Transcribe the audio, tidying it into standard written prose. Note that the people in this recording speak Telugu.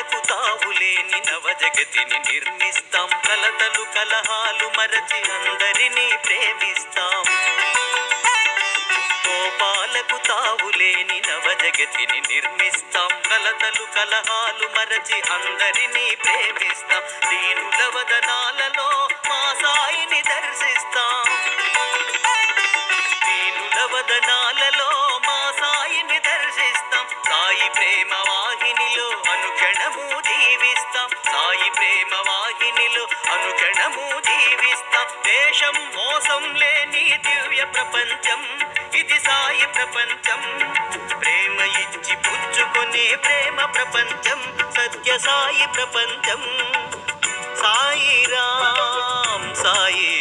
కోపాలకు తావులేని నవ జగతిని నిర్మిస్తాం. కలతలు కలహాలు మరచి అందరినీ ప్రేమిస్తాం. కోపాలకు తావులేని నవ జగతిని నిర్మిస్తాం. కలతలు కలహాలు మరచి అందరినీ ప్రేమిస్తాం. దీనుల వదనాలలో మా సాయిని దర్శిస్తాం. దీనుల వదనాలలో మా సాయిని దర్శిస్తాం. సాయి ప్రేమ వాహినిలో అనుక్షణము జీవిస్తాం. సాయి ప్రేమ వాహినిలో అనుక్షణము జీవిస్తాం. దేశం మోసం లేని దివ్య ప్రపంచం ఇది సాయి ప్రపంచం. ప్రేమ ఇచ్చి పుచ్చుకునే ప్రేమ ప్రపంచం సత్య సాయి ప్రపంచం. సాయి రామ్ సాయి